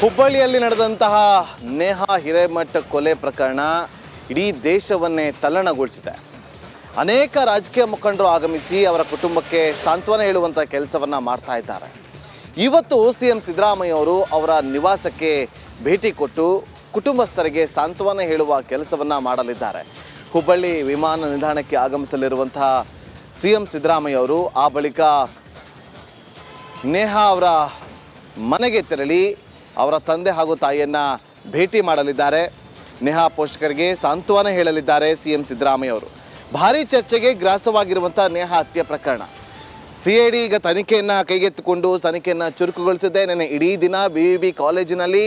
ಹುಬ್ಬಳ್ಳಿಯಲ್ಲಿ ನಡೆದಂತಹ ನೇಹಾ ಹಿರೇಮಠ ಕೊಲೆ ಪ್ರಕರಣ ಇಡೀ ದೇಶವನ್ನೇ ತಲ್ಲಣಗೊಳಿಸಿದೆ. ಅನೇಕ ರಾಜಕೀಯ ಮುಖಂಡರು ಆಗಮಿಸಿ ಅವರ ಕುಟುಂಬಕ್ಕೆ ಸಾಂತ್ವನ ಹೇಳುವಂಥ ಕೆಲಸವನ್ನು ಮಾಡ್ತಾ ಇದ್ದಾರೆ. ಇವತ್ತು ಸಿಎಂ ಸಿದ್ದರಾಮಯ್ಯ ಅವರು ಅವರ ನಿವಾಸಕ್ಕೆ ಭೇಟಿ ಕೊಟ್ಟು ಕುಟುಂಬಸ್ಥರಿಗೆ ಸಾಂತ್ವನ ಹೇಳುವ ಕೆಲಸವನ್ನು ಮಾಡಲಿದ್ದಾರೆ. ಹುಬ್ಬಳ್ಳಿ ವಿಮಾನ ನಿಲ್ದಾಣಕ್ಕೆ ಆಗಮಿಸಲಿರುವಂತಹ ಸಿಎಂ ಸಿದ್ದರಾಮಯ್ಯ ಅವರು ಆ ಬಳಿಕ ನೇಹಾ ಅವರ ಮನೆಗೆ ತೆರಳಿ ಅವರ ತಂದೆ ಹಾಗೂ ತಾಯಿಯನ್ನು ಭೇಟಿ ಮಾಡಲಿದ್ದಾರೆ. ನೇಹಾ ಪೋಷಕರಿಗೆ ಸಾಂತ್ವನ ಹೇಳಲಿದ್ದಾರೆ ಸಿಎಂ ಸಿದ್ದರಾಮಯ್ಯ ಅವರು. ಭಾರೀ ಚರ್ಚೆಗೆ ಗ್ರಾಸವಾಗಿರುವಂಥ ನೇಹಾ ಹತ್ಯೆ ಪ್ರಕರಣ CID ಈಗ ತನಿಖೆಯನ್ನು ಕೈಗೆತ್ತಿಕೊಂಡು ತನಿಖೆಯನ್ನು ಚುರುಕುಗೊಳಿಸಿದೆ. ನೆನ್ನೆ ಇಡೀ ದಿನ BVB ಕಾಲೇಜಿನಲ್ಲಿ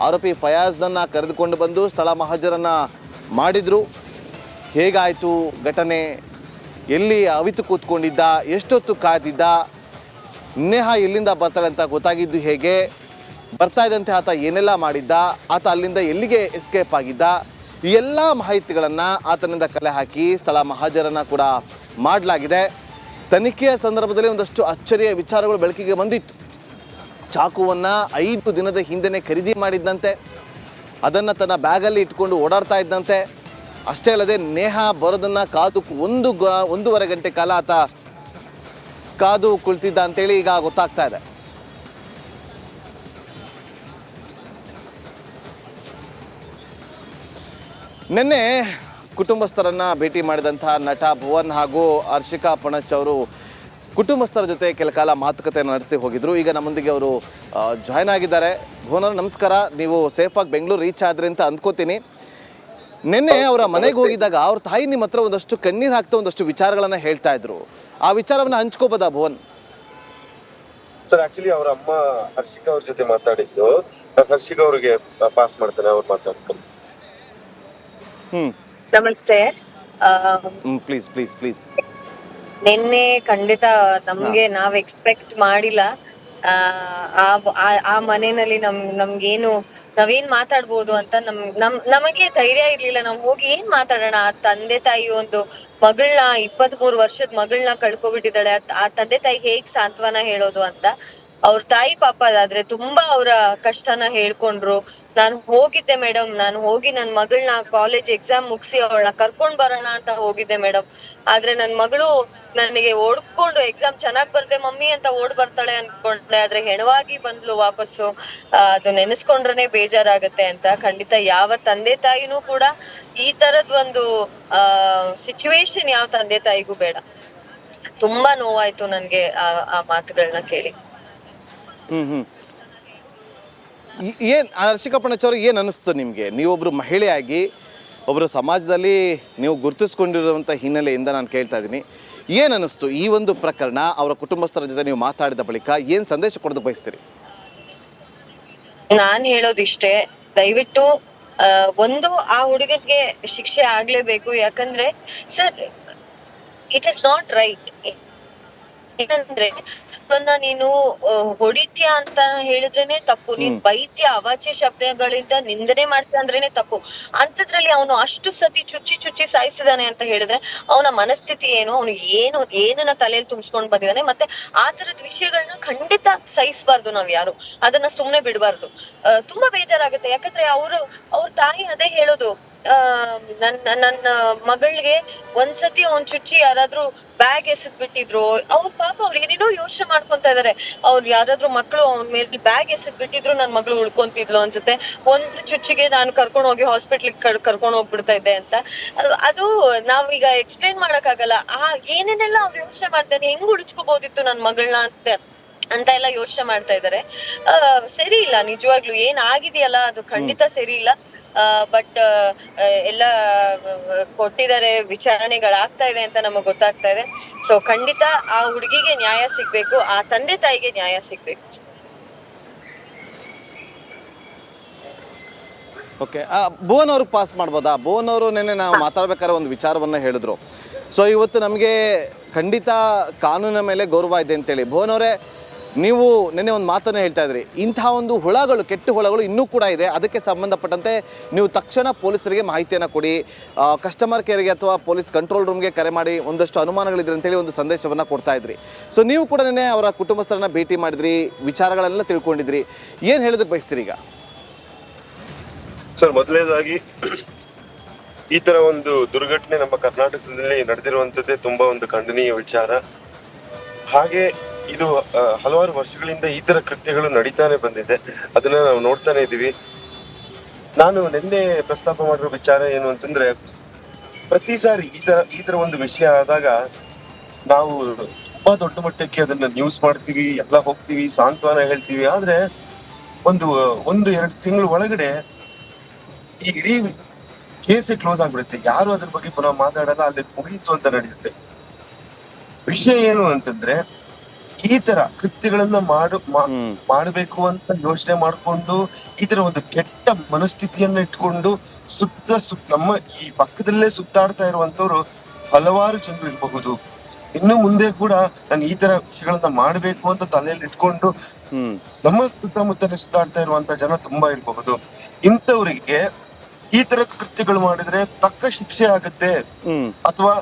ಆರೋಪಿ ಫಯಾಜ್ನನ್ನು ಕರೆದುಕೊಂಡು ಬಂದು ಸ್ಥಳ ಮಹಜರನ್ನು ಮಾಡಿದರು. ಹೇಗಾಯಿತು ಘಟನೆ, ಎಲ್ಲಿ ಅವಿತು ಕೂತ್ಕೊಂಡಿದ್ದ, ಎಷ್ಟೊತ್ತು ಕಾದಿದ್ದ, ನೇಹಾ ಎಲ್ಲಿಂದ ಬರ್ತಾಳೆ ಅಂತ ಗೊತ್ತಾಗಿದ್ದು ಹೇಗೆ, ಬರ್ತಾ ಇದ್ದಂತೆ ಆತ ಏನೆಲ್ಲ ಮಾಡಿದ್ದ, ಆತ ಅಲ್ಲಿಂದ ಎಲ್ಲಿಗೆ ಎಸ್ಕೇಪ್ ಆಗಿದ್ದ, ಈ ಎಲ್ಲ ಮಾಹಿತಿಗಳನ್ನು ಆತನಿಂದ ಕಲೆ ಹಾಕಿ ಸ್ಥಳ ಮಹಾಜರನ್ನು ಕೂಡ ಮಾಡಲಾಗಿದೆ. ತನಿಖೆಯ ಸಂದರ್ಭದಲ್ಲಿ ಒಂದಷ್ಟು ಅಚ್ಚರಿಯ ವಿಚಾರಗಳು ಬೆಳಕಿಗೆ ಬಂದಿತ್ತು. ಚಾಕುವನ್ನು 5 ದಿನದ ಹಿಂದೆನೇ ಖರೀದಿ ಮಾಡಿದ್ದಂತೆ, ಅದನ್ನು ತನ್ನ ಬ್ಯಾಗಲ್ಲಿ ಇಟ್ಕೊಂಡು ಓಡಾಡ್ತಾ ಇದ್ದಂತೆ. ಅಷ್ಟೇ ಅಲ್ಲದೆ ನೇಹಾ ಬರೋದನ್ನು ಕಾದು 1.5 ಗಂಟೆ ಕಾಲ ಆತ ಕಾದು ಕುಳಿತಿದ್ದ ಅಂತೇಳಿ ಈಗ ಗೊತ್ತಾಗ್ತಾ ಇದೆ. ನಿನ್ನೆ ಕುಟುಂಬಸ್ಥರನ್ನು ಭೇಟಿ ಮಾಡಿದಂತಹ ನಟ ಭುವನ್ ಹಾಗೂ ಹರ್ಷಿಕಾ ಪಣಚ್ ಅವರು ಕುಟುಂಬಸ್ಥರ ಜೊತೆ ಕೆಲ ಕಾಲ ಮಾತುಕತೆಯನ್ನು ನಡೆಸಿ ಹೋಗಿದ್ರು. ಈಗ ನಮ್ಮೊಂದಿಗೆ ಅವರು ಜಾಯ್ನ್ ಆಗಿದ್ದಾರೆ. ಭುವನ್ ಅವರು ನಮಸ್ಕಾರ. ನೀವು ಸೇಫಾಗಿ ಬೆಂಗಳೂರು ರೀಚ್ ಆದ್ರಿ ಅಂತ ಅಂದ್ಕೋತೀನಿ. ನಿನ್ನೆ ಅವರ ಮನೆಗೆ ಹೋಗಿದ್ದಾಗ ಅವ್ರ ತಾಯಿ ನಿಮ್ಮ ಹತ್ರ ಒಂದಷ್ಟು ಕಣ್ಣೀರು ಹಾಕ್ತಾ ಒಂದಷ್ಟು ವಿಚಾರಗಳನ್ನು ಹೇಳ್ತಾ ಇದ್ರು. ಆ ವಿಚಾರವನ್ನು ಹಂಚ್ಕೋಬೋದಾ ಭುವನ್? ಸರ್, ಆಕ್ಚುಲಿ ಅವ್ರ ಅಮ್ಮ ಹರ್ಷಿಕಾ ಅವ್ರ ಜೊತೆ ಮಾತಾಡಿದ್ದು. ಹರ್ಷಿಕಾ ಅವ್ರಿಗೆ ಪಾಸ್ ಮಾಡ್ತಾರೆ, ಅವ್ರು ಮಾತಾಡ್ತಾರೆ. ನಮಸ್ತೆ. Please please please. ನಿನ್ನೆ ಖಂಡಿತ ನಮ್ಗೆ ನಾವ್ ಎಕ್ಸ್ಪೆಕ್ಟ್ ಮಾಡಿಲ್ಲ. ಆ ಮನೆಯಲ್ಲಿ ನಮ್ಗೇನು ನಾವೇನ್ ಮಾತಾಡ್ಬೋದು ಅಂತ ನಮಗೆ ಧೈರ್ಯ ಇರ್ಲಿಲ್ಲ. ನಾವ್ ಹೋಗಿ ಏನ್ ಮಾತಾಡೋಣ? ಆ ತಂದೆ ತಾಯಿ ಒಂದು ಮಗಳನ್ನ 23 ವರ್ಷದ ಮಗಳನ್ನ ಕಳ್ಕೊಬಿಟ್ಟಿದ್ದಾಳೆ. ಆ ತಂದೆ ತಾಯಿ ಹೇಗ್ ಸಾಂತ್ವನ ಹೇಳೋದು ಅಂತ ಅವ್ರ ತಾಯಿ ಪಾಪ ಅದಾದ್ರೆ ತುಂಬಾ ಅವರ ಕಷ್ಟನ ಹೇಳ್ಕೊಂಡ್ರು. ನಾನು ಹೋಗಿದ್ದೆ ಮೇಡಮ್, ನಾನು ಹೋಗಿ ನನ್ ಮಗಳನ್ನ ಕಾಲೇಜ್ ಎಕ್ಸಾಮ್ ಮುಗಿಸಿ ಅವಳನ್ನ ಕರ್ಕೊಂಡ್ ಬರೋಣ ಅಂತ ಹೋಗಿದ್ದೆ ಮೇಡಮ್. ಆದ್ರೆ ನನ್ ಮಗಳು ನನಗೆ ಓಡ್ಕೊಂಡು ಎಕ್ಸಾಮ್ ಚೆನ್ನಾಗ್ ಬರ್ದೆ ಮಮ್ಮಿ ಅಂತ ಓಡ್ ಬರ್ತಾಳೆ ಅನ್ಕೊಂಡೆ. ಆದ್ರೆ ಹೆಣವಾಗಿ ಬಂದ್ಲು ವಾಪಸ್ಸು. ಅದು ನೆನೆಸ್ಕೊಂಡ್ರೆ ಬೇಜಾರಾಗತ್ತೆ ಅಂತ. ಖಂಡಿತ ಯಾವ ತಂದೆ ತಾಯಿನೂ ಕೂಡ ಈ ತರದ್ ಒಂದು ಸಿಚುವೇಶನ್ ಯಾವ ತಂದೆ ತಾಯಿಗೂ ಬೇಡ. ತುಂಬಾ ನೋವಾಯ್ತು ನನ್ಗೆ ಆ ಮಾತುಗಳನ್ನ ಕೇಳಿ. ಏನು ಹರ್ಷಿಕಾ ಪಣಚ್ ಅವರು ಏನು ಅನ್ನಿಸ್ತು ನಿಮಗೆ? ನೀವೊಬ್ಬರು ಮಹಿಳೆಯಾಗಿ ಒಬ್ಬರು ಸಮಾಜದಲ್ಲಿ ನೀವು ಗುರುತಿಸ್ಕೊಂಡಿರುವಂಥ ಹಿನ್ನೆಲೆಯಿಂದ ನಾನು ಕೇಳ್ತಾ ಇದ್ದೀನಿ, ಏನು ಅನ್ನಿಸ್ತು ಈ ಒಂದು ಪ್ರಕರಣ? ಅವರ ಕುಟುಂಬಸ್ಥರ ಜೊತೆ ನೀವು ಮಾತಾಡಿದ ಬಳಿಕ ಏನು ಸಂದೇಶ ಕೊಡೋದು ಬಯಸ್ತೀರಿ? ನಾನ್ ಹೇಳೋದಿಷ್ಟೇ, ದಯವಿಟ್ಟು ಒಂದು ಆ ಹುಡುಗನ್ಗೆ ಶಿಕ್ಷೆ ಆಗ್ಲೇಬೇಕು. ಯಾಕಂದ್ರೆ sir, it is not right. ಏನಂದ್ರೆ ನೀನು ಹೊಡಿತ್ಯ ಅಂತ ಹೇಳಿದ್ರೇನೆ ತಪ್ಪು, ನೀನ್ ಬೈತ್ಯ ಅವಾಚ್ಯ ಶಬ್ದಗಳಿಂದ ನಿಂದನೆ ಮಾಡ್ತ ಅಂದ್ರೇನೆ ತಪ್ಪು. ಅಂತದ್ರಲ್ಲಿ ಅವನು ಅಷ್ಟು ಸತಿ ಚುಚ್ಚಿ ಸಾಯಿಸಿದಾನೆ ಅಂತ ಹೇಳಿದ್ರೆ ಅವನ ಮನಸ್ಥಿತಿ ಏನು, ಅವನು ಏನನ್ನ ತಲೆಯಲ್ಲಿ ತುಂಬಿಸ್ಕೊಂಡ್ ಬಂದಿದ್ದಾನೆ. ಮತ್ತೆ ಆ ತರದ ವಿಷಯಗಳನ್ನ ಖಂಡಿತ ಸಹಿಸ್ಬಾರ್ದು. ನಾವ್ ಯಾರು ಅದನ್ನ ಸುಮ್ನೆ ಬಿಡ್ಬಾರ್ದು. ತುಂಬಾ ಬೇಜಾರಾಗುತ್ತೆ. ಯಾಕಂದ್ರೆ ಅವ್ರ ತಾಯಿ ಅದೇ ಹೇಳೋದು, ನನ್ನ ಮಗಳಿಗೆ ಒಂದ್ಸತಿ ಅವ್ನ್ ಚುಚ್ಚಿ ಯಾರಾದ್ರೂ ಬ್ಯಾಗ್ ಎಸೆದ್ ಬಿಟ್ಟಿದ್ರು, ಅವ್ರ ಪಾಪ ಅವ್ರು ಏನೇನೋ ಯೋಚನೆ ಮಾಡ್ಕೊಂತ ಇದಾರೆ. ಅವ್ರು ಯಾರಾದ್ರೂ ಮಕ್ಳು ಅವನ ಮೇಲೆ ಬ್ಯಾಗ್ ಎಸೆದ್ ಬಿಟ್ಟಿದ್ರು ನನ್ ಮಗಳು ಉಳ್ಕೊಂತಿದ್ಲು ಅನ್ಸುತ್ತೆ. ಒಂದು ಚುಚ್ಚಿಗೆ ನಾನು ಕರ್ಕೊಂಡ್ ಹೋಗಿ ಹಾಸ್ಪಿಟ್ಲಿಗೆ ಕರ್ಕೊಂಡ್ ಹೋಗ್ಬಿಡ್ತಾ ಇದ್ದೆ ಅಂತ. ಅದು ನಾವೀಗ ಎಕ್ಸ್ಪ್ಲೇನ್ ಮಾಡಕ್ ಆಗಲ್ಲ. ಏನೇನೆಲ್ಲ ಅವ್ರು ಯೋಚನೆ ಮಾಡ್ತಾನೆ, ಹೆಂಗ್ ಉಳಿಸ್ಕೋಬಹುದಿತ್ತು ನನ್ ಮಗಳನ್ನ ಅಂತ ಎಲ್ಲ ಯೋಚನೆ ಮಾಡ್ತಾ ಇದಾರೆ. ಸರಿ ಇಲ್ಲ, ನಿಜವಾಗ್ಲು ಏನ್ ಆಗಿದೆಯಲ್ಲ ಅದು ಖಂಡಿತ ಸರಿ ಇಲ್ಲ. ಬಟ್ ಎಲ್ಲ ಕೊಟ್ಟಿದ್ದಾರೆ, ವಿಚಾರಣೆಗಳಾಗ್ತಾ ಇದೆ ಅಂತ ನಮಗ್ ಗೊತ್ತಾಗ್ತಾ ಇದೆ. ಸೊ ಖಂಡಿತ ಆ ಹುಡುಗಿಗೆ ನ್ಯಾಯ ಸಿಗ್ಬೇಕು, ಆ ತಂದೆ ತಾಯಿಗೆ ನ್ಯಾಯ ಸಿಗ್ಬೇಕು. ಓಕೆ, ಭುವನ್ ಅವ್ರಿಗೆ ಪಾಸ್ ಮಾಡ್ಬೋದಾ? ಭುವನ್ ಅವರು ನೆನ್ನೆ ನಾವು ಮಾತಾಡ್ಬೇಕಾದ್ರೆ ಒಂದು ವಿಚಾರವನ್ನು ಹೇಳಿದ್ರು. ಸೊ ಇವತ್ತು ನಮಗೆ ಖಂಡಿತ ಕಾನೂನಿನ ಮೇಲೆ ಗೌರವ ಇದೆ ಅಂತೇಳಿ. ಭುವನ್ ಅವರೇ, ನೀವು ನಿನ್ನೆ ಒಂದು ಮಾತನ್ನು ಹೇಳ್ತಾ ಇದ್ರಿ, ಇಂಥ ಒಂದು ಹುಳಗಳು, ಕೆಟ್ಟ ಹುಳಗಳು ಇನ್ನೂ ಕೂಡ ಇದೆ, ಅದಕ್ಕೆ ಸಂಬಂಧಪಟ್ಟಂತೆ ನೀವು ತಕ್ಷಣ ಪೊಲೀಸರಿಗೆ ಮಾಹಿತಿಯನ್ನು ಕೊಡಿ, ಕಸ್ಟಮರ್ ಕೇರ್ಗೆ ಅಥವಾ ಪೊಲೀಸ್ ಕಂಟ್ರೋಲ್ ರೂಮ್ಗೆ ಕರೆ ಮಾಡಿ, ಒಂದಷ್ಟು ಅನುಮಾನಗಳಿದ್ರೆ ಅಂತೇಳಿ ಒಂದು ಸಂದೇಶವನ್ನು ಕೊಡ್ತಾ ಇದ್ರಿ. ಸೊ ನೀವು ಕೂಡ ನಿನ್ನೆ ಅವರ ಕುಟುಂಬಸ್ಥರನ್ನ ಭೇಟಿ ಮಾಡಿದ್ರಿ, ವಿಚಾರಗಳೆಲ್ಲ ತಿಳ್ಕೊಂಡಿದ್ರಿ, ಏನು ಹೇಳೋದಕ್ಕೆ ಬಯಸ್ತೀರಿ ಈಗ? ಸರ್, ಮೊದಲನೇದಾಗಿ ಈ ತರ ಒಂದು ದುರ್ಘಟನೆ ನಮ್ಮ ಕರ್ನಾಟಕದಲ್ಲಿ ನಡೆದಿರುವಂತದ್ದೇ ತುಂಬಾ ಒಂದು ಖಂಡನೀಯ ವಿಚಾರ. ಹಾಗೆ ಇದು ಹಲವಾರು ವರ್ಷಗಳಿಂದ ಈ ತರ ಕೃತ್ಯಗಳು ನಡೀತಾನೆ ಬಂದಿದೆ, ಅದನ್ನ ನಾವು ನೋಡ್ತಾನೆ ಇದೀವಿ. ನಾನು ನಿನ್ನೆ ಪ್ರಸ್ತಾಪ ಮಾಡಿರೋ ವಿಚಾರ ಏನು ಅಂತಂದ್ರೆ, ಪ್ರತಿ ಸಾರಿ ಈ ತರ ಒಂದು ವಿಷಯ ಆದಾಗ ನಾವು ತುಂಬಾ ದೊಡ್ಡ ಮಟ್ಟಕ್ಕೆ ಅದನ್ನ ನ್ಯೂಸ್ ಮಾಡ್ತೀವಿ, ಎಲ್ಲ ಹೋಗ್ತೀವಿ, ಸಾಂತ್ವನ ಹೇಳ್ತೀವಿ. ಆದ್ರೆ ಒಂದು 2 ತಿಂಗಳ ಒಳಗಡೆ ಈ ಇಡೀ ಕೇಸೇ ಕ್ಲೋಸ್ ಆಗ್ಬಿಡುತ್ತೆ. ಯಾರು ಅದ್ರ ಬಗ್ಗೆ ಪುನಃ ಮಾತಾಡಲ್ಲ, ಅಲ್ಲಿ ಮುಗೀತು ಅಂತ ನಡೆಯುತ್ತೆ. ವಿಷಯ ಏನು ಅಂತಂದ್ರೆ, ಈ ತರ ಕೃತ್ಯಗಳನ್ನ ಮಾಡಬೇಕು ಅಂತ ಯೋಚನೆ ಮಾಡ್ಕೊಂಡು, ಈ ತರ ಒಂದು ಕೆಟ್ಟ ಮನಸ್ಥಿತಿಯನ್ನ ಇಟ್ಕೊಂಡು ನಮ್ಮ ಈ ಪಕ್ಕದಲ್ಲೇ ಸುತ್ತಾಡ್ತಾ ಇರುವಂತವ್ರು ಹಲವಾರು ಜನರು ಇರಬಹುದು. ಇನ್ನು ಮುಂದೆ ಕೂಡ ನಾನು ಈ ತರ ವಿಷಯಗಳನ್ನ ಮಾಡ್ಬೇಕು ಅಂತ ತಲೆಯಲ್ಲಿ ಇಟ್ಕೊಂಡು ನಮ್ಮ ಸುತ್ತಮುತ್ತಲೇ ಸುತ್ತಾಡ್ತಾ ಇರುವಂತ ಜನ ತುಂಬಾ ಇರಬಹುದು. ಇಂಥವ್ರಿಗೆ ಈ ತರ ಕೃತ್ಯಗಳು ಮಾಡಿದ್ರೆ ತಕ್ಕ ಶಿಕ್ಷೆ ಆಗತ್ತೆ ಅಥವಾ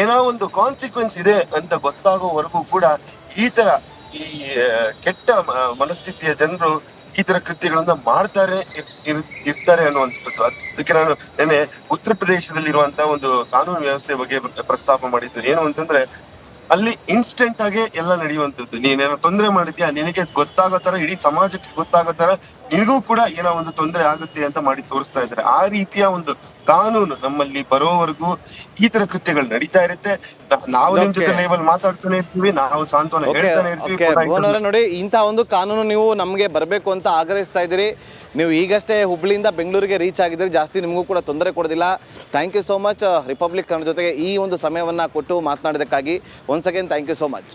ಏನೋ ಒಂದು ಕಾನ್ಸಿಕ್ವೆನ್ಸ್ ಇದೆ ಅಂತ ಗೊತ್ತಾಗೋವರೆಗೂ ಕೂಡ ಈ ಕೆಟ್ಟ ಮನಸ್ಥಿತಿಯ ಜನರು ಈ ತರ ಕೃತ್ಯಗಳನ್ನ ಮಾಡ್ತಾರೆ ಇರ್ತಾರೆ ಅನ್ನುವಂಥದ್ದು. ಅದಕ್ಕೆ ನಾನು ನೆನ್ನೆ ಉತ್ತರ ಪ್ರದೇಶದಲ್ಲಿ ಇರುವಂತಹ ಒಂದು ಕಾನೂನು ವ್ಯವಸ್ಥೆ ಬಗ್ಗೆ ಪ್ರಸ್ತಾಪ ಮಾಡಿದ್ದು. ಏನು ಅಂತಂದ್ರೆ, ಅಲ್ಲಿ ಇನ್ಸ್ಟೆಂಟ್ ಆಗಿ ಎಲ್ಲ ನಡೆಯುವಂತದ್ದು. ನೀನೇನೋ ತೊಂದರೆ ಮಾಡಿದ್ಯಾ, ನಿನಗೆ ಗೊತ್ತಾಗೋ ತರ, ಇಡೀ ಸಮಾಜಕ್ಕೆ ಗೊತ್ತಾಗೋ ತರ ನಿನಗೂ ಕೂಡ ಏನೋ ಒಂದು ತೊಂದರೆ ಆಗುತ್ತೆ ಅಂತ ಮಾಡಿ ತೋರಿಸ್ತಾ ಇದ್ದಾರೆ. ಆ ರೀತಿಯ ಒಂದು ಕಾನೂನು ನಮ್ಮಲ್ಲಿ ಬರೋವರೆಗೂ ಈ ತರ ಕೃತ್ಯಗಳು ನಡೀತಾ ಇರುತ್ತೆ. ನಾವು ನಿಮ್ ಜೊತೆ ಲೇವಲ್ ಮಾತಾಡ್ತಾನೆ ಇರ್ತೀವಿ, ನಾವು ಸಾಂತ್ವನ ಹೇಳ್ತಾನೆ ಇರ್ತೀವಿ. ನೋಡಿ, ಇಂಥ ಒಂದು ಕಾನೂನು ನೀವು ನಮಗೆ ಬರಬೇಕು ಅಂತ ಆಗ್ರಹಿಸ್ತಾ ಇದ್ದೀರಿ. ನೀವು ಈಗಷ್ಟೇ ಹುಬ್ಳಿಯಿಂದ ಬೆಂಗಳೂರಿಗೆ ರೀಚ್ ಆಗಿದ್ದೀರಿ, ಜಾಸ್ತಿ ನಿಮಗೂ ಕೂಡ ತೊಂದರೆ ಕೊಡೋದಿಲ್ಲ. Thank you so much Republic Kannada ಜೊತೆಗೆ ಈ ಒಂದು ಸಮಯವನ್ನು ಕೊಟ್ಟು ಮಾತನಾಡೋದಕ್ಕಾಗಿ. Once again thank you so much.